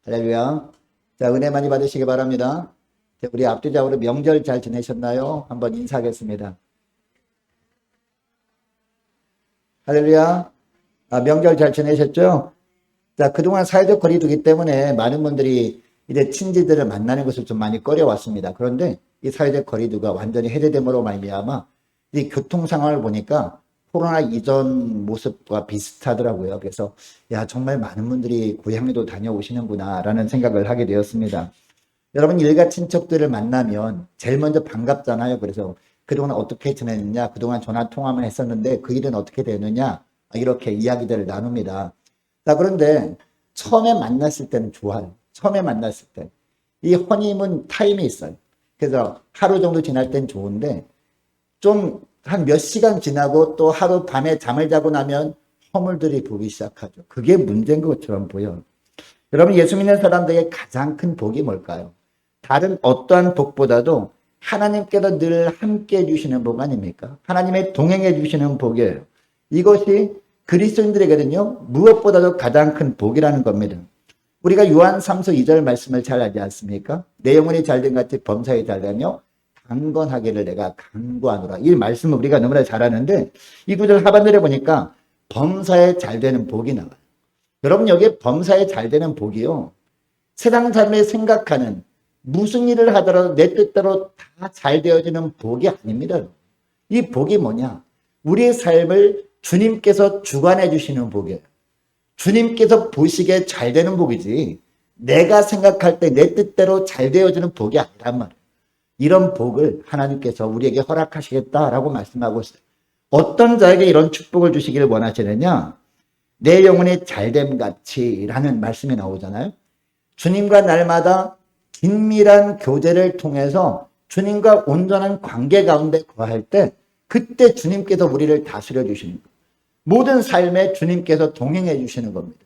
할렐루야. 자, 은혜 많이 받으시기 바랍니다. 자, 우리 앞뒤적으로 명절 잘 지내셨나요? 한번 인사하겠습니다. 할렐루야. 명절 잘 지내셨죠? 자, 그동안 사회적 거리두기 때문에 많은 분들이 이제 친지들을 만나는 것을 좀 많이 꺼려왔습니다. 그런데 이 사회적 거리두기가 완전히 해제됨으로 말미암아 이 교통 상황을 보니까 코로나 이전 모습과 비슷하더라고요. 그래서 야, 정말 많은 분들이 고향에도 다녀오시는구나라는 생각을 하게 되었습니다. 여러분, 일가 친척들을 만나면 제일 먼저 반갑잖아요. 그래서 그동안 어떻게 지냈느냐, 그동안 전화 통화만 했었는데 그 일은 어떻게 되느냐, 이렇게 이야기들을 나눕니다. 자, 그런데 처음에 만났을 때는 좋아요. 처음에 만났을 때. 이 허니문 타임이 있어요. 그래서 하루 정도 지날 땐 좋은데 좀 한 몇 시간 지나고 또 하루 밤에 잠을 자고 나면 허물들이 보기 시작하죠. 그게 문제인 것처럼 보여요. 여러분, 예수 믿는 사람들에게 가장 큰 복이 뭘까요? 다른 어떠한 복보다도 하나님께서 늘 함께 해주시는 복 아닙니까? 하나님의 동행해 주시는 복이에요. 이것이 그리스도인들에게는요, 무엇보다도 가장 큰 복이라는 겁니다. 우리가 요한 3서 2절 말씀을 잘 알지 않습니까? 내 영혼이 잘된 같이 범사에 잘되며 강건하기를 내가 간구하노라. 이 말씀을 우리가 너무나 잘 아는데 이 구절 하반절에 보니까 범사에 잘되는 복이 나와요. 여러분, 여기에 범사에 잘되는 복이요, 세상 사람이 생각하는 무슨 일을 하더라도 내 뜻대로 다 잘 되어지는 복이 아닙니다. 이 복이 뭐냐? 우리의 삶을 주님께서 주관해 주시는 복이에요. 주님께서 보시기에 잘 되는 복이지 내가 생각할 때 내 뜻대로 잘 되어지는 복이 아니란 말이에요. 이런 복을 하나님께서 우리에게 허락하시겠다라고 말씀하고 있어요. 어떤 자에게 이런 축복을 주시기를 원하시느냐? 내 영혼이 잘됨 같이 라는 말씀이 나오잖아요. 주님과 날마다 긴밀한 교제를 통해서 주님과 온전한 관계 가운데 거할 때 그때 주님께서 우리를 다스려 주시는 거예요. 모든 삶에 주님께서 동행해 주시는 겁니다.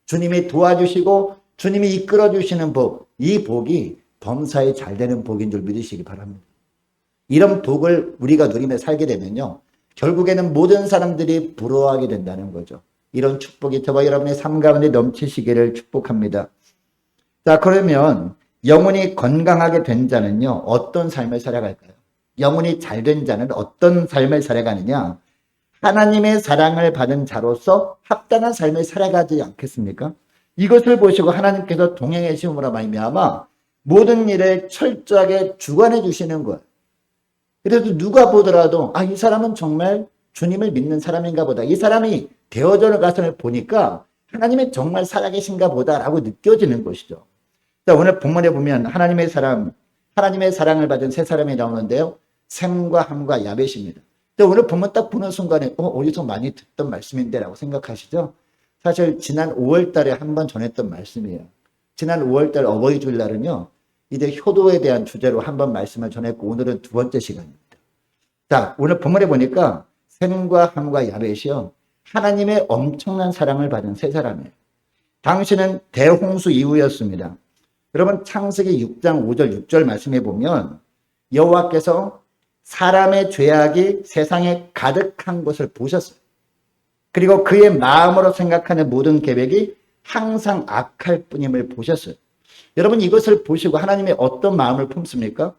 주님이 도와주시고 주님이 이끌어 주시는 복, 이 복이 범사에 잘 되는 복인 줄 믿으시기 바랍니다. 이런 복을 우리가 누리며 살게 되면요, 결국에는 모든 사람들이 부러워하게 된다는 거죠. 이런 축복이 저와 여러분의 삶 가운데 넘치시기를 축복합니다. 자, 그러면 영혼이 건강하게 된 자는요, 어떤 삶을 살아갈까요? 영혼이 잘된 자는 어떤 삶을 살아가느냐? 하나님의 사랑을 받은 자로서 합당한 삶을 살아가지 않겠습니까? 이것을 보시고 하나님께서 동행해 주심으로 말미암아 모든 일을 철저하게 주관해 주시는 거예요. 그래도 누가 보더라도 이 사람은 정말 주님을 믿는 사람인가 보다. 이 사람이 되어져 가서 보니까 하나님이 정말 살아계신가 보다라고 느껴지는 것이죠. 자, 오늘 본문에 보면 하나님의 사랑을 받은 세 사람이 나오는데요. 셈과 함과 야벳입니다. 오늘 본문 딱 보는 순간에 어디서 많이 듣던 말씀인데 라고 생각하시죠? 사실 지난 5월 달에 한 번 전했던 말씀이에요. 지난 5월 달 어버이 주일날은요, 이제 효도에 대한 주제로 한 번 말씀을 전했고 오늘은 두 번째 시간입니다. 자, 오늘 본문에 보니까 셈과 함과 야벳이요, 하나님의 엄청난 사랑을 받은 세 사람이에요. 당시는 대홍수 이후였습니다. 여러분, 창세기 6장 5절 6절 말씀해 보면 여호와께서 사람의 죄악이 세상에 가득한 것을 보셨어요. 그리고 그의 마음으로 생각하는 모든 계획이 항상 악할 뿐임을 보셨어요. 여러분, 이것을 보시고 하나님의 어떤 마음을 품습니까?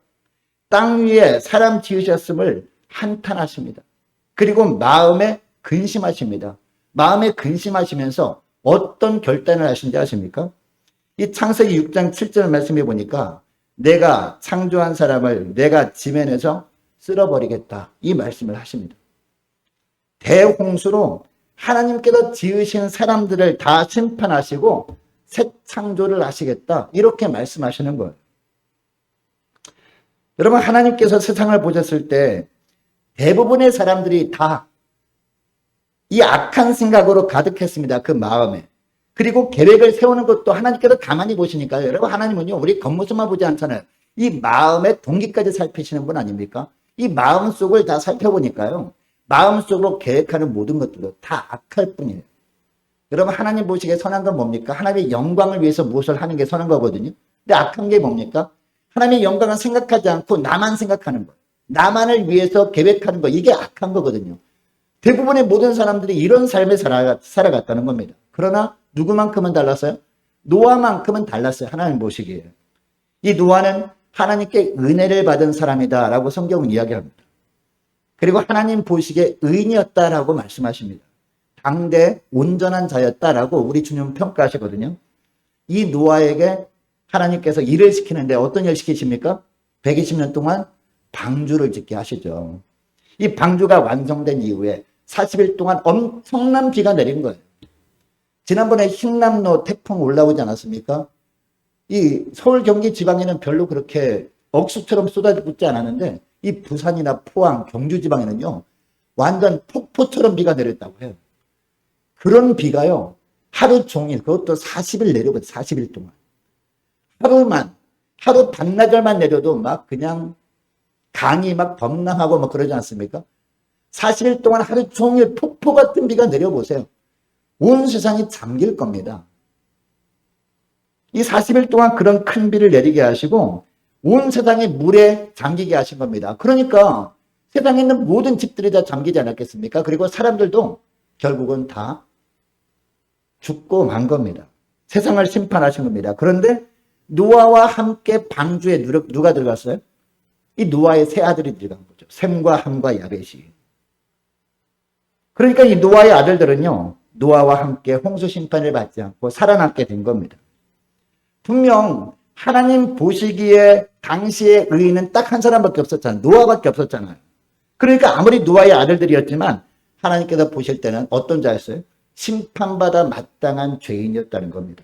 땅 위에 사람 지으셨음을 한탄하십니다. 그리고 마음에 근심하십니다. 마음에 근심하시면서 어떤 결단을 하신지 아십니까? 이 창세기 6장 7절 말씀해 보니까 내가 창조한 사람을 내가 지면에서 쓸어버리겠다, 이 말씀을 하십니다. 대홍수로 하나님께서 지으신 사람들을 다 심판하시고 새 창조를 하시겠다, 이렇게 말씀하시는 거예요. 여러분, 하나님께서 세상을 보셨을 때 대부분의 사람들이 다 이 악한 생각으로 가득했습니다. 그 마음에. 그리고 계획을 세우는 것도 하나님께서 가만히 보시니까요. 여러분, 하나님은요, 우리 겉모습만 보지 않잖아요. 이 마음의 동기까지 살피시는 분 아닙니까? 이 마음 속을 다 살펴보니까요, 마음 속으로 계획하는 모든 것들도 다 악할 뿐이에요. 여러분, 하나님 보시기에 선한 건 뭡니까? 하나님의 영광을 위해서 무엇을 하는 게 선한 거거든요. 근데 악한 게 뭡니까? 하나님의 영광을 생각하지 않고 나만 생각하는 거, 나만을 위해서 계획하는 거, 이게 악한 거거든요. 대부분의 모든 사람들이 이런 삶을 살아갔다는 겁니다. 그러나 누구만큼은 달랐어요? 노아만큼은 달랐어요. 하나님 보시기에. 이 노아는 하나님께 은혜를 받은 사람이다라고 성경은 이야기합니다. 그리고 하나님 보시기에 의인이었다라고 말씀하십니다. 당대 온전한 자였다라고 우리 주님은 평가하시거든요. 이 노아에게 하나님께서 일을 시키는데 어떤 일 시키십니까? 120년 동안 방주를 짓게 하시죠. 이 방주가 완성된 이후에 40일 동안 엄청난 비가 내린 거예요. 지난번에 흰남노 태풍 올라오지 않았습니까? 이 서울 경기 지방에는 별로 그렇게 억수처럼 쏟아지지 않았는데 이 부산이나 포항, 경주 지방에는요 완전 폭포처럼 비가 내렸다고 해요. 그런 비가요 하루 종일, 그것도 40일 내려거든요. 40일 동안 하루 반나절만 내려도 막 그냥 강이 막 범람하고 막 그러지 않습니까? 40일 동안 하루 종일 폭포 같은 비가 내려보세요. 온 세상이 잠길 겁니다. 이 40일 동안 그런 큰 비를 내리게 하시고 온 세상이 물에 잠기게 하신 겁니다. 그러니까 세상에 있는 모든 집들이 다 잠기지 않았겠습니까? 그리고 사람들도 결국은 다 죽고 만 겁니다. 세상을 심판하신 겁니다. 그런데 노아와 함께 방주에 누가 들어갔어요? 이 노아의 세 아들이 들어간 거죠. 셈과 함과 야벳이. 그러니까 이 노아의 아들들은요 노아와 함께 홍수 심판을 받지 않고 살아남게 된 겁니다. 분명 하나님 보시기에 당시의 의인은 딱 한 사람밖에 없었잖아요. 노아밖에 없었잖아요. 그러니까 아무리 노아의 아들들이었지만 하나님께서 보실 때는 어떤 자였어요? 심판받아 마땅한 죄인이었다는 겁니다.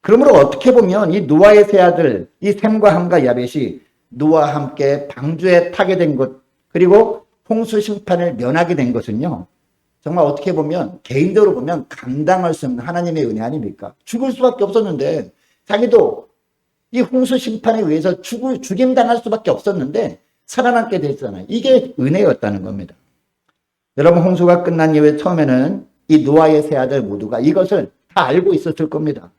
그러므로 어떻게 보면 이 노아의 세 아들, 이 셈과 함과 야벳이 노아와 함께 방주에 타게 된 것, 그리고 홍수 심판을 면하게 된 것은요, 정말 어떻게 보면 개인적으로 보면 감당할 수 없는 하나님의 은혜 아닙니까? 죽을 수밖에 없었는데 자기도 이 홍수 심판에 의해서 죽임당할 수밖에 없었는데 살아남게 됐잖아요. 이게 은혜였다는 겁니다. 여러분, 홍수가 끝난 이후에 처음에는 이 노아의 세 아들 모두가 이것을 다 알고 있었을 겁니다.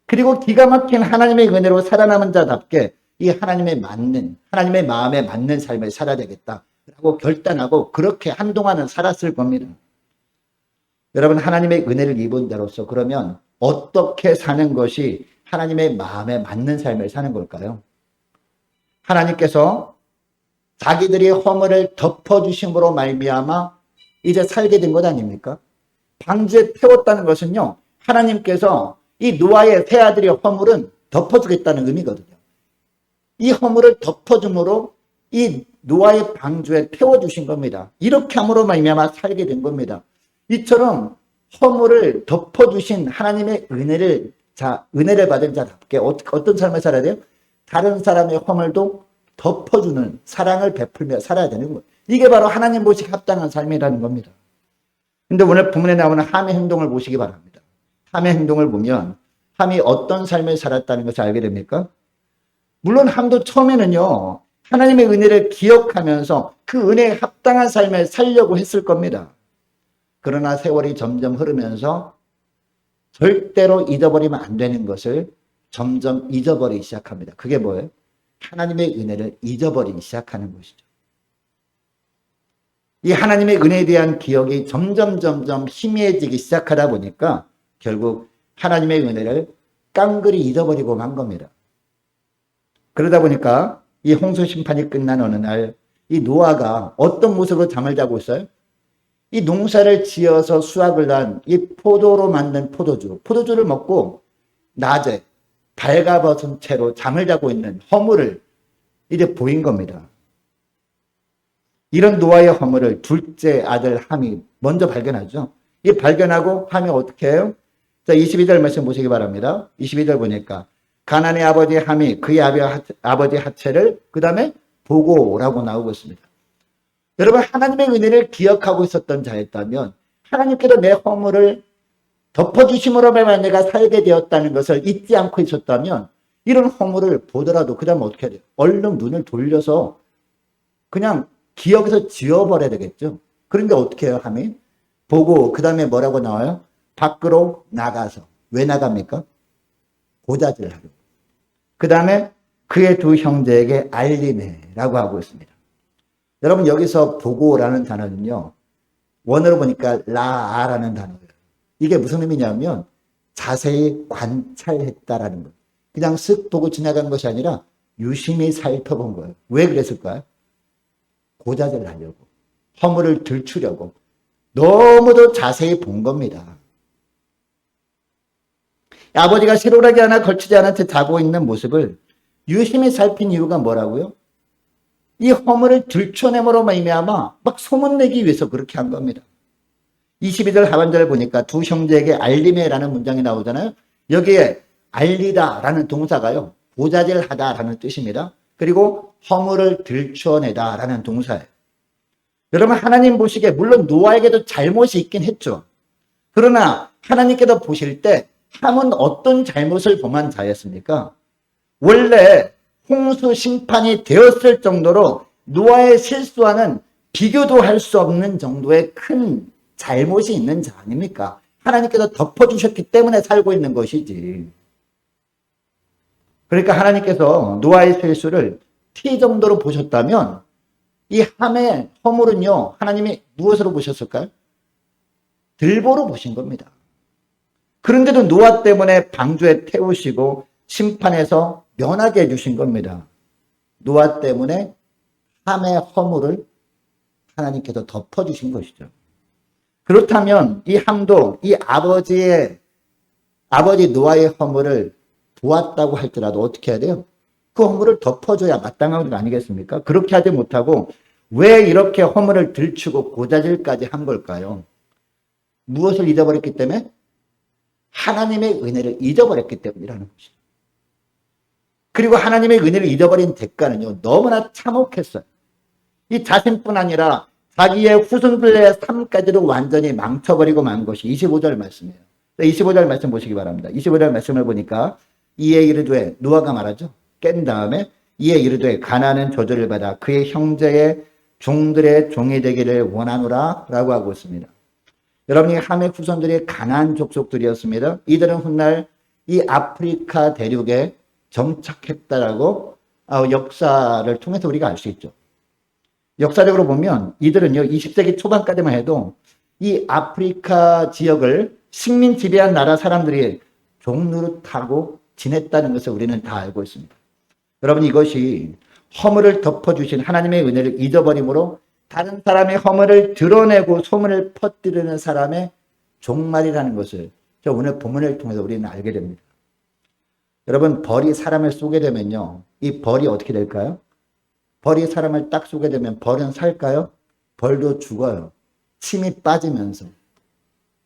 그리고 기가 막힌 하나님의 은혜로 살아남은 자답게 이 하나님의 마음에 맞는 삶을 살아야 되겠다라고 결단하고 그렇게 한동안은 살았을 겁니다. 여러분, 하나님의 은혜를 입은 자로서 그러면 어떻게 사는 것이 하나님의 마음에 맞는 삶을 사는 걸까요? 하나님께서 자기들이 허물을 덮어주심으로 말미암아 이제 살게 된 것 아닙니까? 방주에 태웠다는 것은요, 하나님께서 이 노아의 세 아들의 허물은 덮어주겠다는 의미거든요. 이 허물을 덮어줌으로 이 노아의 방주에 태워주신 겁니다. 이렇게 함으로 말미암아 살게 된 겁니다. 이처럼 허물을 덮어주신 하나님의 은혜를 받은 자답게 어떤 삶을 살아야 돼요? 다른 사람의 허물도 덮어주는 사랑을 베풀며 살아야 되는 거예요. 이게 바로 하나님 보시기 합당한 삶이라는 겁니다. 근데 오늘 본문에 나오는 함의 행동을 보시기 바랍니다. 함의 행동을 보면 함이 어떤 삶을 살았다는 것을 알게 됩니까? 물론 함도 처음에는요, 하나님의 은혜를 기억하면서 그 은혜에 합당한 삶을 살려고 했을 겁니다. 그러나 세월이 점점 흐르면서 절대로 잊어버리면 안 되는 것을 점점 잊어버리기 시작합니다. 그게 뭐예요? 하나님의 은혜를 잊어버리기 시작하는 것이죠. 이 하나님의 은혜에 대한 기억이 점점 희미해지기 시작하다 보니까 결국 하나님의 은혜를 깡그리 잊어버리고 만 겁니다. 그러다 보니까 이 홍수 심판이 끝난 어느 날 이 노아가 어떤 모습으로 잠을 자고 있어요? 이 농사를 지어서 수확을 난 이 포도로 만든 포도주를 먹고 낮에 발가벗은 채로 잠을 자고 있는 허물을 이제 보인 겁니다. 이런 노아의 허물을 둘째 아들 함이 먼저 발견하죠. 이 발견하고 함이 어떻게 해요? 자, 22절 말씀 보시기 바랍니다. 22절 보니까 가나안의 아버지 함이 그의 아버지 하체를 그 다음에 보고 오라고 나오고 있습니다. 여러분, 하나님의 은혜를 기억하고 있었던 자였다면 하나님께서 내 허물을 덮어주심으로 말미암아 내가 살게 되었다는 것을 잊지 않고 있었다면 이런 허물을 보더라도 그 다음에 어떻게 해야 돼요? 얼른 눈을 돌려서 그냥 기억에서 지워버려야 되겠죠. 그런데 어떻게 해요? 함이 보고 그 다음에 뭐라고 나와요? 밖으로 나가서. 왜 나갑니까? 고자질하려고. 그 다음에 그의 두 형제에게 알리네라고 하고 있습니다. 여러분, 여기서 보고라는 단어는요, 원어로 보니까 라아라는 단어예요. 이게 무슨 의미냐면 자세히 관찰했다라는 거예요. 그냥 쓱 보고 지나간 것이 아니라 유심히 살펴본 거예요. 왜 그랬을까요? 고자질 하려고, 허물을 들추려고 너무도 자세히 본 겁니다. 아버지가 세로라기 하나 걸치지 않은 채 자고 있는 모습을 유심히 살핀 이유가 뭐라고요? 이 허물을 들춰내므로 말미암아 막 소문내기 위해서 그렇게 한 겁니다. 22절 하반절을 보니까 두 형제에게 알림해라는 문장이 나오잖아요. 여기에 알리다라는 동사가요, 보자질하다라는 뜻입니다. 그리고 허물을 들춰내다라는 동사예요. 여러분, 하나님 보시기에 물론 노아에게도 잘못이 있긴 했죠. 그러나 하나님께서 보실 때 함은 어떤 잘못을 범한 자였습니까? 원래 홍수 심판이 되었을 정도로 노아의 실수와는 비교도 할 수 없는 정도의 큰 잘못이 있는 자 아닙니까? 하나님께서 덮어주셨기 때문에 살고 있는 것이지. 그러니까 하나님께서 노아의 실수를 티 정도로 보셨다면 이 함의 허물은요, 하나님이 무엇으로 보셨을까요? 들보로 보신 겁니다. 그런데도 노아 때문에 방주에 태우시고 심판에서 면하게 해주신 겁니다. 노아 때문에 함의 허물을 하나님께서 덮어주신 것이죠. 그렇다면 이 함도 이 아버지 노아의 허물을 보았다고 할지라도 어떻게 해야 돼요? 그 허물을 덮어줘야 마땅한 것 아니겠습니까? 그렇게 하지 못하고 왜 이렇게 허물을 들추고 고자질까지 한 걸까요? 무엇을 잊어버렸기 때문에? 하나님의 은혜를 잊어버렸기 때문이라는 것이죠. 그리고 하나님의 은혜를 잊어버린 대가는요, 너무나 참혹했어요. 이 자신뿐 아니라 자기의 후손들의 삶까지도 완전히 망쳐버리고 만 것이 25절 말씀이에요. 25절 말씀 보시기 바랍니다. 25절 말씀을 보니까 이에 이르되, 노아가 말하죠. 깬 다음에 이에 이르되 가나안은 저주를 받아 그의 형제의 종들의 종이 되기를 원하노라 라고 하고 있습니다. 여러분이 함의 후손들이 가나안 족속들이었습니다. 이들은 훗날 이 아프리카 대륙에 정착했다라고 역사를 통해서 우리가 알 수 있죠. 역사적으로 보면 이들은요, 20세기 초반까지만 해도 이 아프리카 지역을 식민 지배한 나라 사람들이 종노릇하고 지냈다는 것을 우리는 다 알고 있습니다. 여러분, 이것이 허물을 덮어주신 하나님의 은혜를 잊어버림으로 다른 사람의 허물을 드러내고 소문을 퍼뜨리는 사람의 종말이라는 것을 저 오늘 본문을 통해서 우리는 알게 됩니다. 여러분, 벌이 사람을 쏘게 되면요, 이 벌이 어떻게 될까요? 벌이 사람을 딱 쏘게 되면 벌은 살까요? 벌도 죽어요. 침이 빠지면서.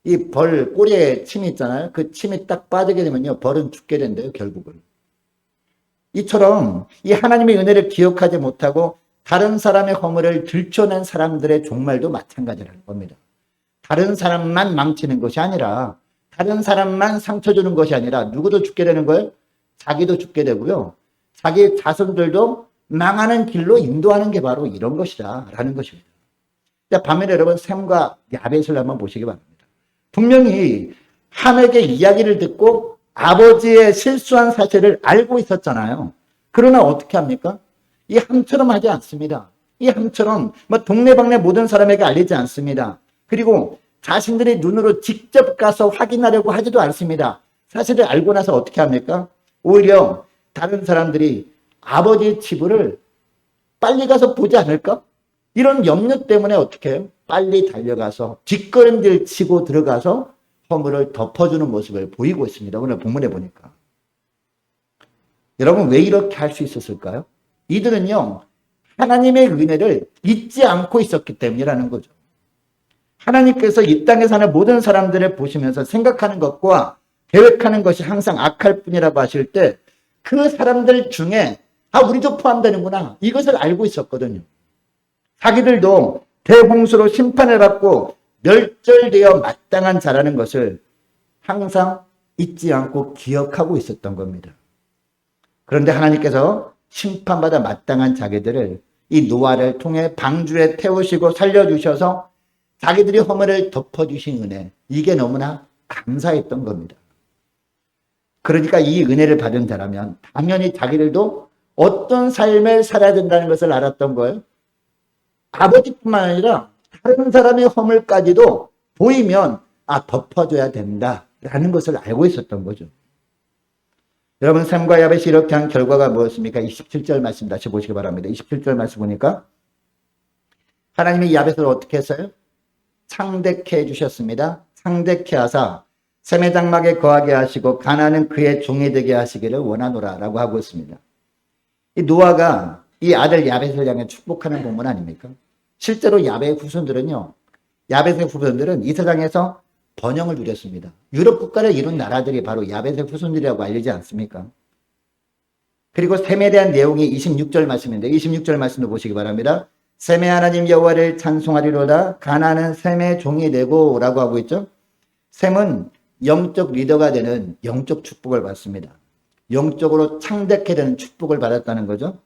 이 벌 꼬리에 침이 있잖아요. 그 침이 딱 빠지게 되면요, 벌은 죽게 된대요, 결국은. 이처럼 이 하나님의 은혜를 기억하지 못하고 다른 사람의 허물을 들춰낸 사람들의 종말도 마찬가지라는 겁니다. 다른 사람만 망치는 것이 아니라, 다른 사람만 상처 주는 것이 아니라 누구도 죽게 되는 거예요? 자기도 죽게 되고요. 자기 자손들도 망하는 길로 인도하는 게 바로 이런 것이다 라는 것입니다. 반면에 여러분, 셈과 야벳을 한번 보시기 바랍니다. 분명히 함에게 이야기를 듣고 아버지의 실수한 사실을 알고 있었잖아요. 그러나 어떻게 합니까? 이 함처럼 하지 않습니다. 이 함처럼 동네방네 모든 사람에게 알리지 않습니다. 그리고 자신들의 눈으로 직접 가서 확인하려고 하지도 않습니다. 사실을 알고 나서 어떻게 합니까? 오히려 다른 사람들이 아버지의 치부를 빨리 가서 보지 않을까? 이런 염려 때문에 어떻게 해요? 빨리 달려가서 뒷걸음질 치고 들어가서 허물을 덮어주는 모습을 보이고 있습니다. 오늘 본문에 보니까. 여러분, 왜 이렇게 할 수 있었을까요? 이들은요, 하나님의 은혜를 잊지 않고 있었기 때문이라는 거죠. 하나님께서 이 땅에 사는 모든 사람들을 보시면서 생각하는 것과 계획하는 것이 항상 악할 뿐이라고 하실 때 그 사람들 중에 우리도 포함되는구나, 이것을 알고 있었거든요. 자기들도 대홍수로 심판을 받고 멸절되어 마땅한 자라는 것을 항상 잊지 않고 기억하고 있었던 겁니다. 그런데 하나님께서 심판받아 마땅한 자기들을 이 노아를 통해 방주에 태우시고 살려주셔서 자기들이 허물을 덮어주신 은혜, 이게 너무나 감사했던 겁니다. 그러니까 이 은혜를 받은 자라면 당연히 자기들도 어떤 삶을 살아야 된다는 것을 알았던 거예요. 아버지뿐만 아니라 다른 사람의 허물까지도 보이면 덮어줘야 된다 라는 것을 알고 있었던 거죠. 여러분, 셈과 야벳이 이렇게 한 결과가 뭐였습니까? 27절 말씀 다시 보시기 바랍니다. 27절 말씀 보니까 하나님이 야벳을 어떻게 했어요? 창대케 해주셨습니다. 창대케 하사 셈의 장막에 거하게 하시고 가나안은 그의 종이 되게 하시기를 원하노라 라고 하고 있습니다. 이 노아가 이 아들 야벳을 향해 축복하는 본문 아닙니까? 실제로 야벳의 후손들은요, 야벳의 후손들은 이 세상에서 번영을 누렸습니다. 유럽 국가를 이룬 나라들이 바로 야벳의 후손들이라고 알리지 않습니까? 그리고 셈에 대한 내용이 26절 말씀인데 26절 말씀도 보시기 바랍니다. 셈의 하나님 여호와를 찬송하리로다 가나안은 셈의 종이 되고 라고 하고 있죠. 셈은 영적 리더가 되는 영적 축복을 받습니다. 영적으로 창대케 되는 축복을 받았다는 거죠.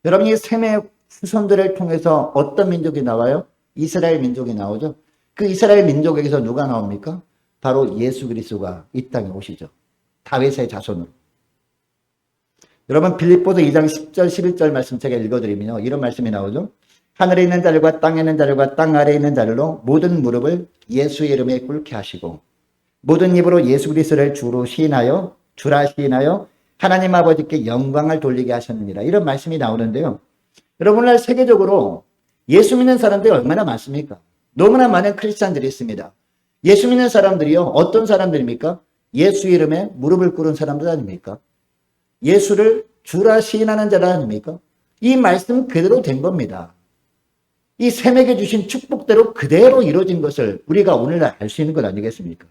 여러분, 이 셈의 후손들을 통해서 어떤 민족이 나와요? 이스라엘 민족이 나오죠. 그 이스라엘 민족에게서 누가 나옵니까? 바로 예수 그리스도가 이 땅에 오시죠. 다윗의 자손으로. 여러분, 빌립보서 2장 10절 11절 말씀 제가 읽어드리면요, 이런 말씀이 나오죠. 하늘에 있는 자들과 땅에 있는 자들과 땅 아래에 있는 자들로 모든 무릎을 예수의 이름에 꿇게 하시고 모든 입으로 예수 그리스도를 주라 시인하여 하나님 아버지께 영광을 돌리게 하셨느니라. 이런 말씀이 나오는데요. 여러분, 오늘날 세계적으로 예수 믿는 사람들이 얼마나 많습니까? 너무나 많은 크리스찬들이 있습니다. 예수 믿는 사람들이요, 어떤 사람들입니까? 예수 이름에 무릎을 꿇은 사람들 아닙니까? 예수를 주라 시인하는 자라 아닙니까? 이 말씀 그대로 된 겁니다. 이 셈에게 주신 축복대로 그대로 이루어진 것을 우리가 오늘날 알 수 있는 것 아니겠습니까?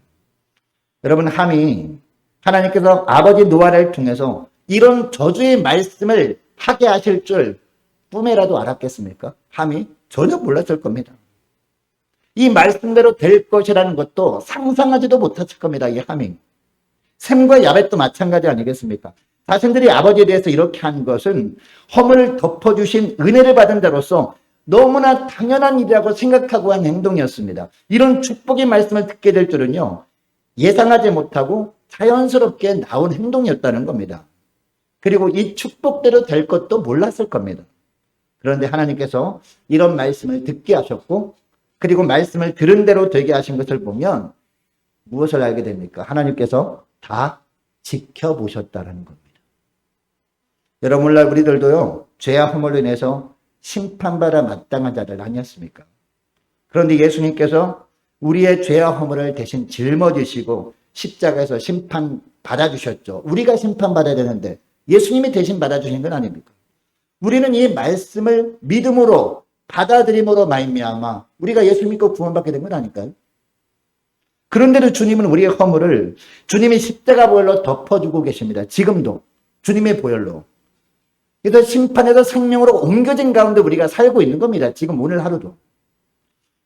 여러분, 함이 하나님께서 아버지 노아를 통해서 이런 저주의 말씀을 하게 하실 줄 꿈에라도 알았겠습니까? 함이 전혀 몰랐을 겁니다. 이 말씀대로 될 것이라는 것도 상상하지도 못했을 겁니다. 이 함이. 셈과 야벳도 마찬가지 아니겠습니까? 자신들이 아버지에 대해서 이렇게 한 것은 허물을 덮어주신 은혜를 받은 자로서 너무나 당연한 일이라고 생각하고 한 행동이었습니다. 이런 축복의 말씀을 듣게 될 줄은요, 예상하지 못하고 자연스럽게 나온 행동이었다는 겁니다. 그리고 이 축복대로 될 것도 몰랐을 겁니다. 그런데 하나님께서 이런 말씀을 듣게 하셨고, 그리고 말씀을 들은 대로 되게 하신 것을 보면 무엇을 알게 됩니까? 하나님께서 다 지켜보셨다는 겁니다. 여러분, 오늘날 우리들도요, 죄와 허물로 인해서 심판받아 마땅한 자들 아니었습니까? 그런데 예수님께서 우리의 죄와 허물을 대신 짊어지시고 십자가에서 심판 받아주셨죠. 우리가 심판받아야 되는데 예수님이 대신 받아주신 건 아닙니까? 우리는 이 말씀을 믿음으로 받아들임으로 말미암아 우리가 예수 믿고 구원받게 된 건 아닐까요? 그런데도 주님은 우리의 허물을 주님이 십자가 보혈로 덮어주고 계십니다. 지금도 주님의 보혈로. 그래서 심판에서 생명으로 옮겨진 가운데 우리가 살고 있는 겁니다. 지금 오늘 하루도.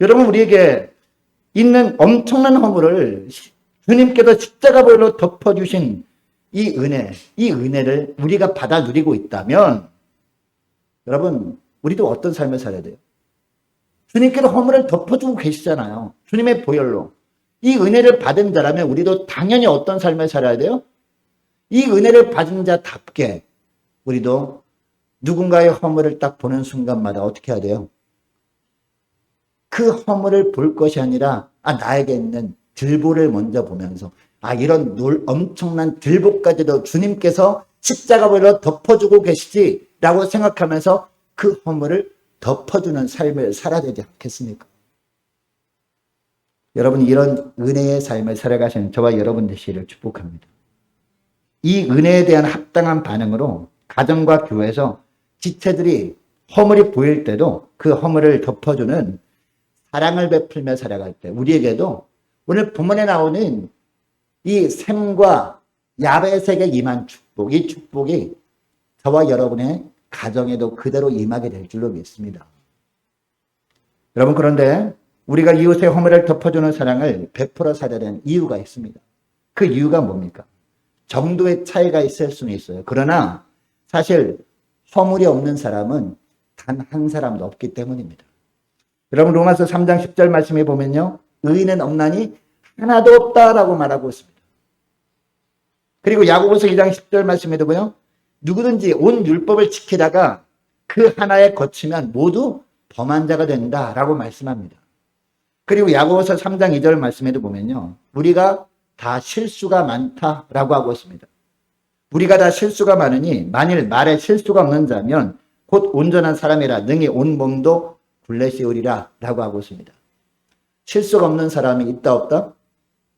여러분, 우리에게 있는 엄청난 허물을 주님께서 십자가 보혈로 덮어주신 이 은혜를 우리가 받아 누리고 있다면, 여러분, 우리도 어떤 삶을 살아야 돼요? 주님께서 허물을 덮어주고 계시잖아요. 주님의 보혈로. 이 은혜를 받은 자라면 우리도 당연히 어떤 삶을 살아야 돼요? 이 은혜를 받은 자답게 우리도 누군가의 허물을 딱 보는 순간마다 어떻게 해야 돼요? 그 허물을 볼 것이 아니라 나에게 있는 들보를 먼저 보면서 이런 엄청난 들보까지도 주님께서 십자가 보혈로 덮어주고 계시지라고 생각하면서 그 허물을 덮어주는 삶을 살아야 되지 않겠습니까? 여러분, 이런 은혜의 삶을 살아가시는 저와 여러분 되시기를 축복합니다. 이 은혜에 대한 합당한 반응으로 가정과 교회에서 지체들이 허물이 보일 때도 그 허물을 덮어주는 사랑을 베풀며 살아갈 때 우리에게도 오늘 본문에 나오는 이 셈과 야벳에게 임한 축복, 이 축복이 저와 여러분의 가정에도 그대로 임하게 될 줄로 믿습니다. 여러분, 그런데 우리가 이웃의 허물을 덮어주는 사랑을 베풀어 살아야 되는 이유가 있습니다. 그 이유가 뭡니까? 정도의 차이가 있을 수는 있어요. 그러나 사실 허물이 없는 사람은 단 한 사람도 없기 때문입니다. 여러분, 로마서 3장 10절 말씀에 보면요, 의인은 없나니 하나도 없다라고 말하고 있습니다. 그리고 야고보서 2장 10절 말씀에도 보면 누구든지 온 율법을 지키다가 그 하나에 거치면 모두 범한 자가 된다라고 말씀합니다. 그리고 야고보서 3장 2절 말씀에도 보면요, 우리가 다 실수가 많다라고 하고 있습니다. 우리가 다 실수가 많으니 만일 말에 실수가 없는 자면 곧 온전한 사람이라 능히 온 몸도 굴레시우리라 라고 하고 있습니다. 실수가 없는 사람이 있다 없다?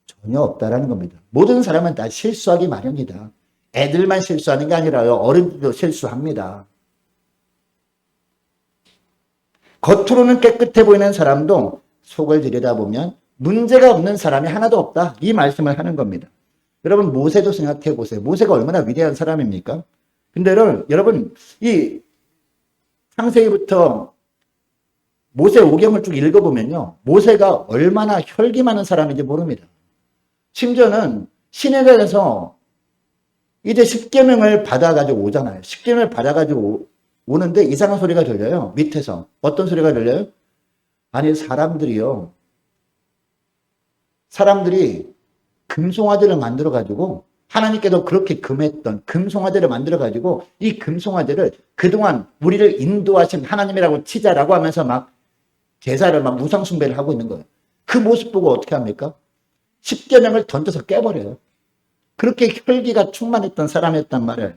전혀 없다라는 겁니다. 모든 사람은 다 실수하기 마련이다. 애들만 실수하는 게 아니라요. 어른들도 실수합니다. 겉으로는 깨끗해 보이는 사람도 속을 들여다보면 문제가 없는 사람이 하나도 없다. 이 말씀을 하는 겁니다. 여러분 모세도 생각해 보세요. 모세가 얼마나 위대한 사람입니까? 근데 여러분 이 창세기부터 모세 오경을 쭉 읽어보면요. 모세가 얼마나 혈기 많은 사람인지 모릅니다. 심지어는 시내단에서 이제 십계명을 받아가지고 오잖아요. 십계명을 받아가지고 오는데 이상한 소리가 들려요. 밑에서. 어떤 소리가 들려요? 아니 사람들이 금송아지를 만들어가지고 하나님께도 그렇게 금했던 금송아지를 만들어가지고 이 금송아지를 그동안 우리를 인도하신 하나님이라고 치자라고 하면서 막 제사를 막 우상숭배를 하고 있는 거예요. 그 모습 보고 어떻게 합니까? 십계명을 던져서 깨버려요. 그렇게 혈기가 충만했던 사람이었단 말이에요.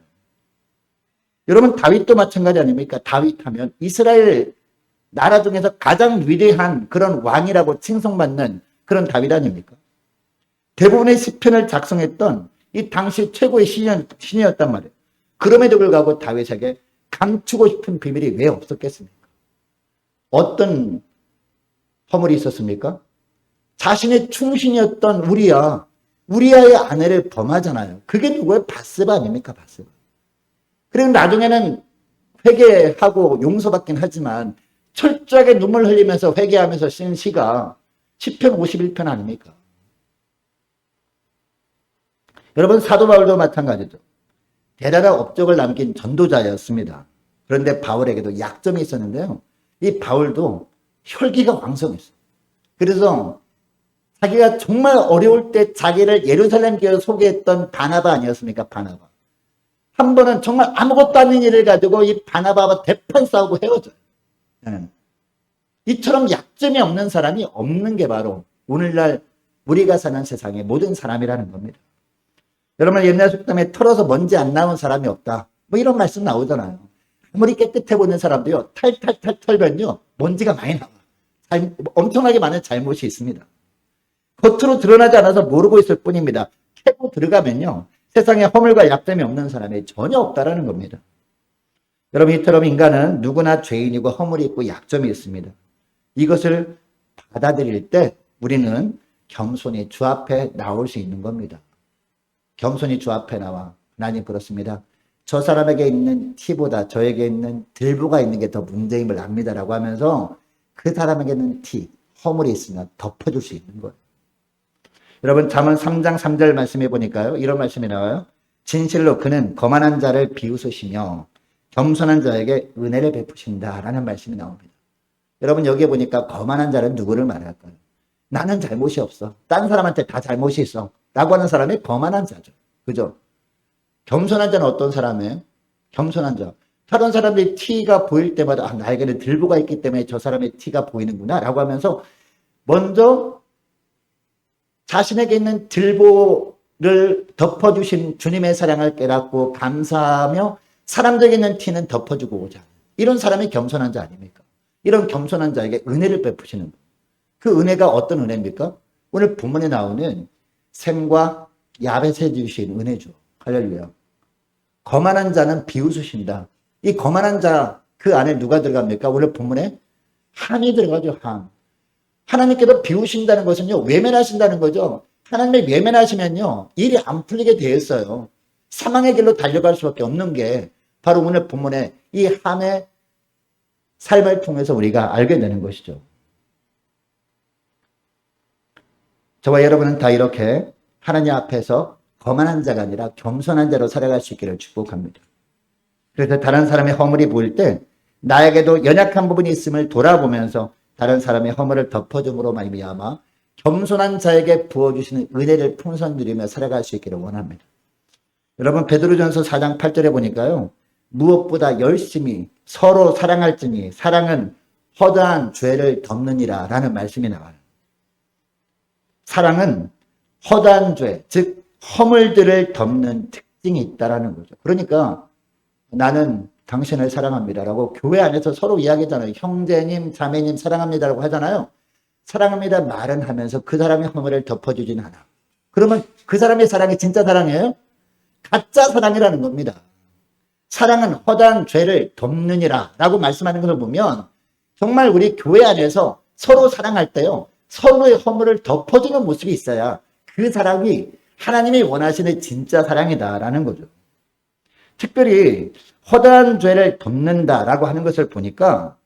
여러분 다윗도 마찬가지 아닙니까? 다윗 하면 이스라엘 나라 중에서 가장 위대한 그런 왕이라고 칭송받는 그런 다윗 아닙니까? 대부분의 시편을 작성했던 이 당시 최고의 신이었단 말이에요. 그럼에도 불구하고 다윗에게 감추고 싶은 비밀이 왜 없었겠습니까? 어떤 허물이 있었습니까? 자신의 충신이었던 우리아의 아내를 범하잖아요. 그게 누구예요? 바스바 아닙니까? 바스바. 그리고 나중에는 회개하고 용서받긴 하지만 철저하게 눈물 흘리면서 회개하면서 쓴 시가 시편 51편 아닙니까? 여러분 사도 바울도 마찬가지죠. 대단한 업적을 남긴 전도자였습니다. 그런데 바울에게도 약점이 있었는데요. 이 바울도 혈기가 왕성했어요. 그래서 자기가 정말 어려울 때 자기를 예루살렘 교회에 소개했던 바나바 아니었습니까? 바나바. 한 번은 정말 아무것도 아닌 일을 가지고 이 바나바와 대판 싸우고 헤어져요. 이처럼 약점이 없는 사람이 없는 게 바로 오늘날 우리가 사는 세상의 모든 사람이라는 겁니다. 여러분 옛날 속담에 털어서 먼지 안 나온 사람이 없다. 뭐 이런 말씀 나오잖아요. 아무리 깨끗해 보이는 사람도요. 탈탈탈 털면요. 먼지가 많이 나와. 엄청나게 많은 잘못이 있습니다. 겉으로 드러나지 않아서 모르고 있을 뿐입니다. 캐고 들어가면요. 세상에 허물과 약점이 없는 사람이 전혀 없다라는 겁니다. 여러분 이처럼 인간은 누구나 죄인이고 허물이 있고 약점이 있습니다. 이것을 받아들일 때 우리는 겸손히 주 앞에 나올 수 있는 겁니다. 겸손히 주 앞에 나와 하나님 그렇습니다. 저 사람에게 있는 티보다 저에게 있는 들보가 있는 게 더 문제임을 압니다라고 하면서 그 사람에게는 허물이 있으면 덮어줄 수 있는 거예요. 여러분 잠언 3장 3절 말씀해 보니까요. 이런 말씀이 나와요. 진실로 그는 거만한 자를 비웃으시며 겸손한 자에게 은혜를 베푸신다라는 말씀이 나옵니다. 여러분 여기에 보니까 거만한 자는 누구를 말할까요? 나는 잘못이 없어. 딴 사람한테 다 잘못이 있어. 라고 하는 사람이 거만한 자죠. 그죠? 겸손한 자는 어떤 사람이에요? 겸손한 자. 다른 사람들이 티가 보일 때마다 나에게는 들보가 있기 때문에 저 사람의 티가 보이는구나 라고 하면서 먼저 자신에게 있는 들보를 덮어주신 주님의 사랑을 깨닫고 감사하며 사람들에게 있는 티는 덮어주고 오자. 이런 사람이 겸손한 자 아닙니까? 이런 겸손한 자에게 은혜를 베푸시는 거예요. 그 은혜가 어떤 은혜입니까? 오늘 본문에 나오는 샘과 야벳에 주신 은혜죠. 할렐루야. 거만한 자는 비웃으신다. 이 거만한 자 그 안에 누가 들어갑니까? 오늘 본문에 함이 들어가죠. 함. 하나님께서 비우신다는 것은요. 외면하신다는 거죠. 하나님이 외면하시면요. 일이 안 풀리게 되어 있어요. 사망의 길로 달려갈 수밖에 없는 게 바로 오늘 본문에 이 함의 삶을 통해서 우리가 알게 되는 것이죠. 저와 여러분은 다 이렇게 하나님 앞에서 거만한 자가 아니라 겸손한 자로 살아갈 수 있기를 축복합니다. 그래서 다른 사람의 허물이 보일 때 나에게도 연약한 부분이 있음을 돌아보면서 다른 사람의 허물을 덮어줌으로 말미암아 겸손한 자에게 부어주시는 은혜를 풍선 누리며 살아갈 수 있기를 원합니다. 여러분 베드로전서 4장 8절에 보니까요. 무엇보다 열심히 서로 사랑할지니 사랑은 허다한 죄를 덮느니라 라는 말씀이 나와요. 사랑은 허다한 죄, 즉 허물들을 덮는 특징이 있다라는 거죠. 그러니까 나는 당신을 사랑합니다라고 교회 안에서 서로 이야기하잖아요. 형제님, 자매님 사랑합니다라고 하잖아요. 사랑합니다 말은 하면서 그 사람의 허물을 덮어주진 않아. 그러면 그 사람의 사랑이 진짜 사랑이에요? 가짜 사랑이라는 겁니다. 사랑은 허다한 죄를 덮느니라 라고 말씀하는 것을 보면 정말 우리 교회 안에서 서로 사랑할 때요, 서로의 허물을 덮어주는 모습이 있어야 그 사랑이 하나님이 원하시는 진짜 사랑이다라는 거죠. 특별히 허다한 죄를 덮는다라고 하는 것을 보니까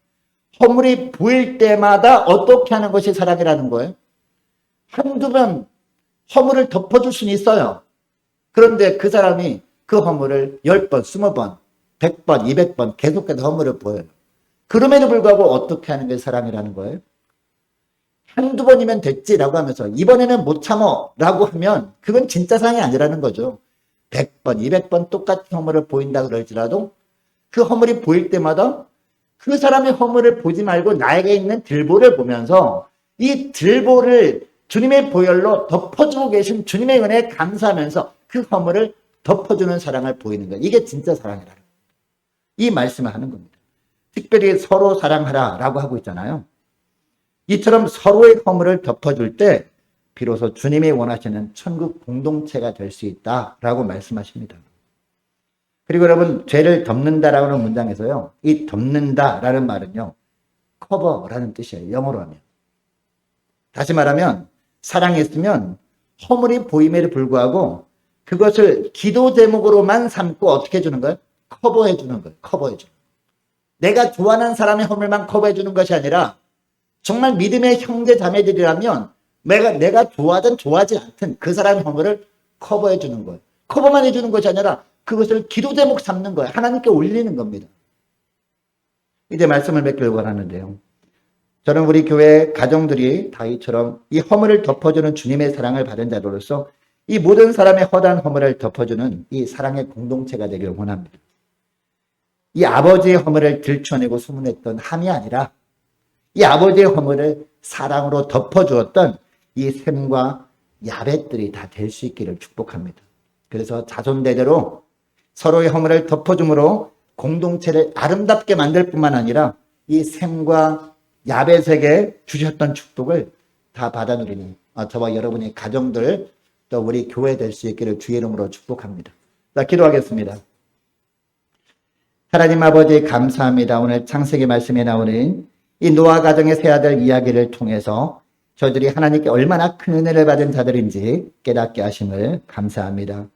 허물이 보일 때마다 어떻게 하는 것이 사랑이라는 거예요? 한두 번 허물을 덮어줄 수는 있어요. 그런데 그 사람이 그 허물을 10번, 20번, 100번, 200번 계속해서 허물을 보여요. 그럼에도 불구하고 어떻게 하는 게 사랑이라는 거예요? 한두 번이면 됐지라고 하면서 이번에는 못 참어 라고 하면 그건 진짜 사랑이 아니라는 거죠. 100번, 200번 똑같은 허물을 보인다 그럴지라도 그 허물이 보일 때마다 그 사람의 허물을 보지 말고 나에게 있는 들보를 보면서 이 들보를 주님의 보혈로 덮어주고 계신 주님의 은혜에 감사하면서 그 허물을 덮어주는 사랑을 보이는 거예요. 이게 진짜 사랑이라는 거예요. 이 말씀을 하는 겁니다. 특별히 서로 사랑하라 라고 하고 있잖아요. 이처럼 서로의 허물을 덮어줄 때 비로소 주님이 원하시는 천국 공동체가 될 수 있다라고 말씀하십니다. 그리고 여러분, 죄를 덮는다라고 하는 문장에서요, 이 덮는다라는 말은요, 커버라는 뜻이에요. 영어로 하면. 다시 말하면 사랑이 있으면 허물이 보임에도 불구하고 그것을 기도 제목으로만 삼고 어떻게 해주는 거예요? 커버해 주는 거예요. 커버해 주는 거예요. 내가 좋아하는 사람의 허물만 커버해 주는 것이 아니라 정말 믿음의 형제 자매들이라면 내가 좋아하든 좋아하지 않든 그 사람의 허물을 커버해 주는 거예요. 커버만 해주는 것이 아니라 그것을 기도 제목 삼는 거예요. 하나님께 올리는 겁니다. 이제 말씀을 맺기를 원하는데요. 저는 우리 교회 가정들이 다윗처럼 이 허물을 덮어주는 주님의 사랑을 받은 자로서 이 모든 사람의 허다한 허물을 덮어주는 이 사랑의 공동체가 되기를 원합니다. 이 아버지의 허물을 들춰내고 수문했던 함이 아니라 이 아버지의 허물을 사랑으로 덮어주었던 이 셈과 야벳들이 다 될 수 있기를 축복합니다. 그래서 자손대대로 서로의 허물을 덮어줌으로 공동체를 아름답게 만들 뿐만 아니라 이 셈과 야벳에게 주셨던 축복을 다 받아 누리는 저와 여러분의 가정들, 또 우리 교회 될 수 있기를 주의 이름으로 축복합니다. 자, 기도하겠습니다. 하나님 아버지 감사합니다. 오늘 창세기 말씀에 나오는 이 노아 가정의 세 아들 이야기를 통해서 저희들이 하나님께 얼마나 큰 은혜를 받은 자들인지 깨닫게 하심을 감사합니다.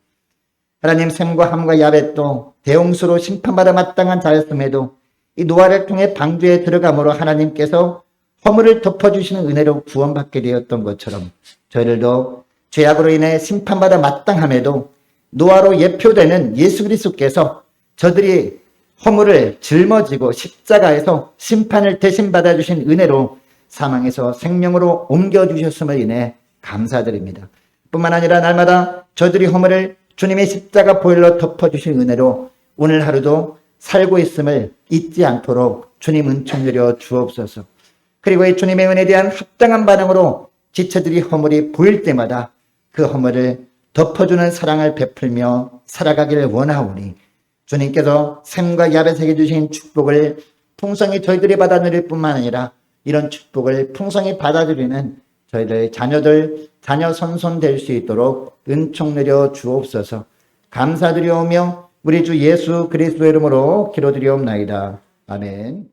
하나님, 셈과 함과 야벳도 대홍수로 심판받아 마땅한 자였음에도 이 노아를 통해 방주에 들어감으로 하나님께서 허물을 덮어주시는 은혜로 구원받게 되었던 것처럼 저희들도 죄악으로 인해 심판받아 마땅함에도 노아로 예표되는 예수 그리스도께서 저들이 허물을 짊어지고 십자가에서 심판을 대신 받아주신 은혜로 사망에서 생명으로 옮겨주셨음을 인해 감사드립니다. 뿐만 아니라 날마다 저들이 허물을 주님의 십자가 보혈로 덮어주신 은혜로 오늘 하루도 살고 있음을 잊지 않도록 주님 은총 누려 주옵소서. 그리고 이 주님의 은혜에 대한 합당한 반응으로 지체들이 허물이 보일 때마다 그 허물을 덮어주는 사랑을 베풀며 살아가기를 원하오니 주님께서 셈과 야벳에게 주신 축복을 풍성히 저희들이 받아 누릴 뿐만 아니라 이런 축복을 풍성히 받아들이는 저희들 자녀들, 자녀 선손 될 수 있도록 은총 내려 주옵소서. 감사드리오며 우리 주 예수 그리스도의 이름으로 기도드리옵나이다. 아멘.